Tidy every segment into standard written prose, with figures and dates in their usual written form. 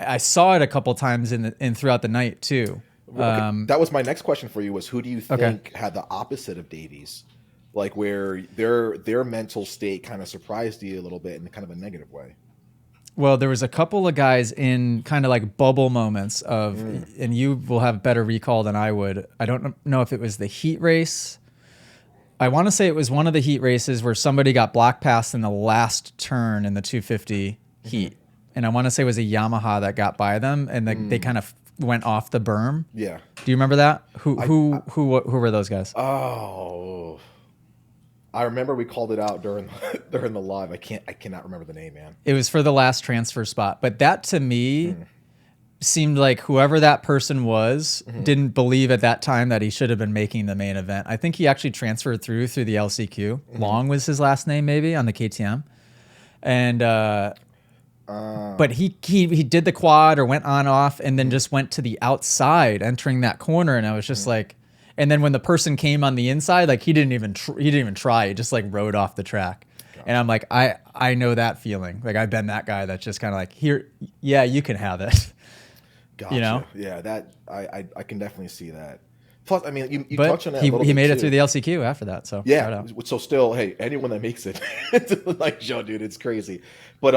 I saw it a couple times in throughout the night too. Okay, that was my next question for you was who do you Okay. think had the opposite of Davies? Like where their mental state kind of surprised you a little bit in kind of a negative way. Well, there was a couple of guys in kind of like bubble moments of, Mm. and you will have better recall than I would. I don't know if it was the heat race. I want to say it was one of the heat races where somebody got block passed in the last turn in the 250 Hmm. heat. And I want to say it was a Yamaha that got by them and they Mm. kind of went off the berm. Yeah. Do you remember that? I Who were those guys? oh, I remember we called it out during during the live. I cannot remember the name, man. It was for the last transfer spot. But that to me Mm. seemed like whoever that person was Hmm. didn't believe at that time that he should have been making the main event. I think he actually transferred through the LCQ. Hmm. Long was his last name, maybe on the KTM. And but he did the quad or went on off and then just went to the outside entering that corner, and I was just like, and then when the person came on the inside, like he didn't even try. He just like rode off the track. And I'm like, I know that feeling. Like I've been that guy that's just kind of like, here, yeah, you can have it. Gotcha. You know? Yeah, that I can definitely see that. Plus, I mean, you But touched on that a little he bit made it too. through the LCQ after that. So shout Yeah. out. So still, hey, anyone that makes it, it's like, yo, dude, it's crazy. But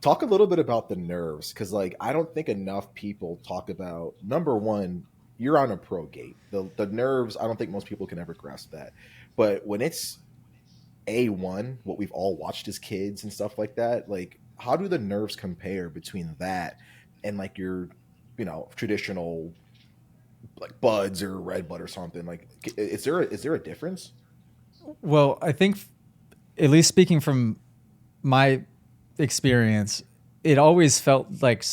talk a little bit about the nerves, because like I don't think enough people talk about number one, you're on a pro gate. The nerves, I don't think most people can ever grasp that. But when it's A1, what we've all watched as kids and stuff like that, like how do the nerves compare between that and like your, traditional like buds or red bud or something? Like is there a difference? Well, I think at least speaking from my experience, it always felt like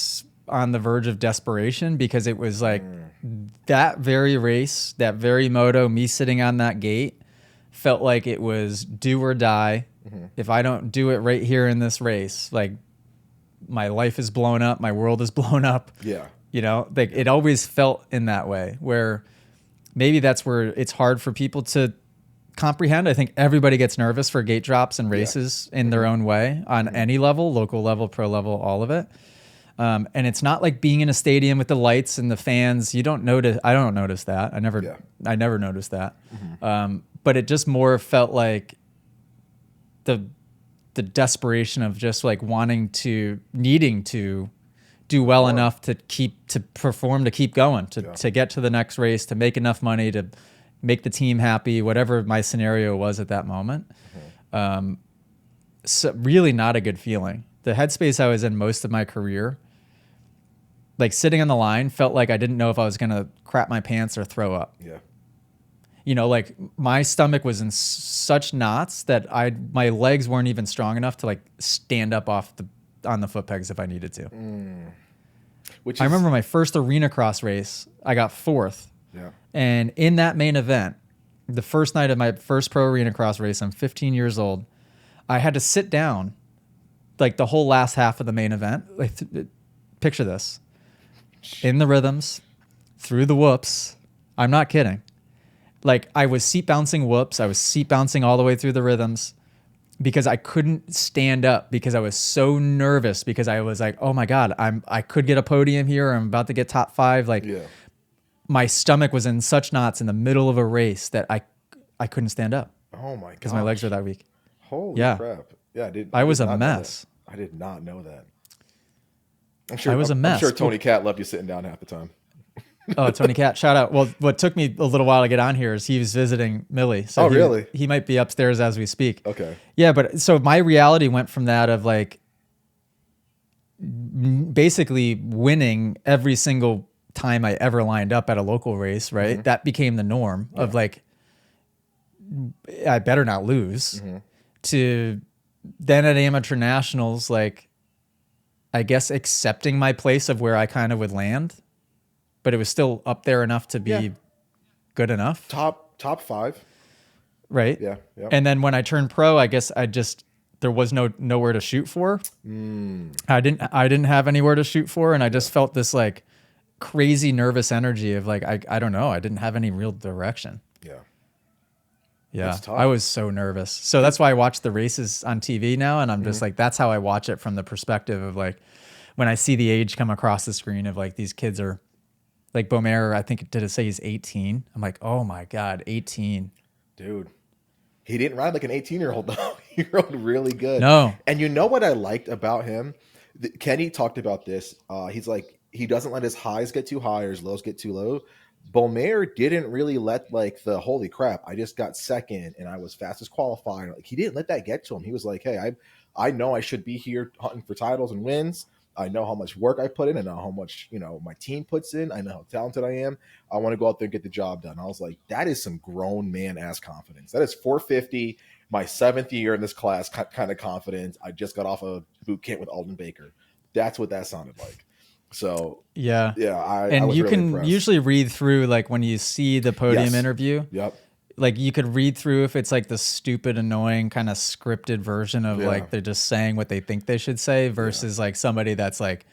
on the verge of desperation because it was like Mm, that very race, that very moto, me sitting on that gate felt like it was do or die. hmm. If I don't do it right here in this race, like my life is blown up, my world is blown up. Yeah. Like Yeah. it always felt in that way where maybe that's where it's hard for people to comprehend. I think everybody gets nervous for gate drops and Yeah. races in Hmm. their own way on Hmm. any level, local level, pro level, all of it. And it's not like being in a stadium with the lights and the fans. You don't notice. I don't notice that. Yeah. I never noticed that. Hmm. But it just more felt like the the desperation of just like needing to do well Perform. enough to perform, to keep going, Yeah. to get to the next race, to make enough money, to make the team happy, whatever my scenario was at that moment. Hmm. So really not a good feeling. The headspace I was in most of my career, like sitting on the line, felt like I didn't know if I was going to crap my pants or throw up. Yeah. Like my stomach was in such knots that my legs weren't even strong enough to like stand up on the foot pegs if I needed to. Which I is remember my first arena cross race, I got fourth. yeah. And in that main event, the first night of my first pro arena cross race, I'm 15 years old. I had to sit down like the whole last half of the main event. Like, picture this in the rhythms, through the whoops. I'm not kidding. Like I was seat bouncing whoops. I was seat bouncing all the way through the rhythms because I couldn't stand up because I was so nervous because I was like, oh my God, I could get a podium here. Or I'm about to get top 5. Like Yeah. my stomach was in such knots in the middle of a race that I couldn't stand up Oh my because my legs gosh. were that weak. Holy Yeah. crap. Yeah, I did was a not know that. mess. I did not know that. I was a I'm sure mess. Tony Cat left you sitting down half the time. Oh, Tony Cat, shout out. Well, what took me a little while to get on here is he was visiting Millie. So Oh, really? He might be upstairs as we speak. Okay. Yeah, but so my reality went from that of like basically winning every single time I ever lined up at a local race, right? Mm-hmm. That became the norm of like, I better not lose, Mm-hmm. to then at amateur nationals, like, I guess accepting my place of where I kind of would land, but it was still up there enough to be Yeah. good enough. Top 5. Right. Yeah. Yeah. And then when I turned pro, I guess there was nowhere to shoot for. I didn't have anywhere to shoot for. And I just felt this like crazy nervous energy of like, I don't know. I didn't have any real direction. Yeah. Yeah. That's tough. I was so nervous. So that's why I watch the races on TV now. And I'm just Mm-hmm. like, that's how I watch it from the perspective of like, when I see the age come across the screen of like these kids are like Beaumer, I think did it say he's 18? I'm like, oh my God, 18. Dude. He didn't ride like an 18-year-old though. He rode really good. No. And you know what I liked about him? Kenny talked about this. He's like, he doesn't let his highs get too high or his lows get too low. Beaumer didn't really let like the holy crap, I just got second and I was fastest qualifying. Like he didn't let that get to him. He was like, hey, I know I should be here hunting for titles and wins. I know how much work I put in. I know how much, my team puts in. I know how talented I am. I want to go out there and get the job done. I was like, that is some grown man ass confidence. That is 450, my 7th year in this class kind of confidence. I just got off a boot camp with Alden Baker. That's what that sounded like. So yeah, I was you really can impressed. usually read through like when you see the podium interview. Yep. Like you could read through if it's like the stupid, annoying kind of scripted version of like they're just saying what they think they should say versus like somebody that's like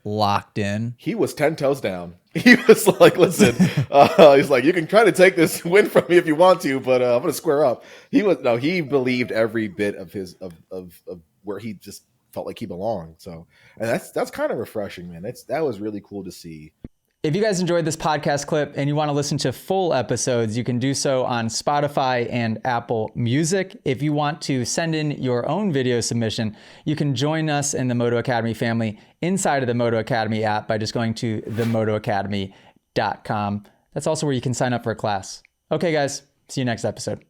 locked in. He was 10 toes down. He was like, listen, he's like, you can try to take this win from me if you want to, but I'm going to square up. He believed every bit of his, of where he just felt like he belonged. So, and that's kind of refreshing, man. That was really cool to see. If you guys enjoyed this podcast clip and you want to listen to full episodes, you can do so on Spotify and Apple Music. If you want to send in your own video submission, you can join us in the Moto Academy family inside of the Moto Academy app by just going to themotoacademy.com. That's also where you can sign up for a class. Okay, guys, see you next episode.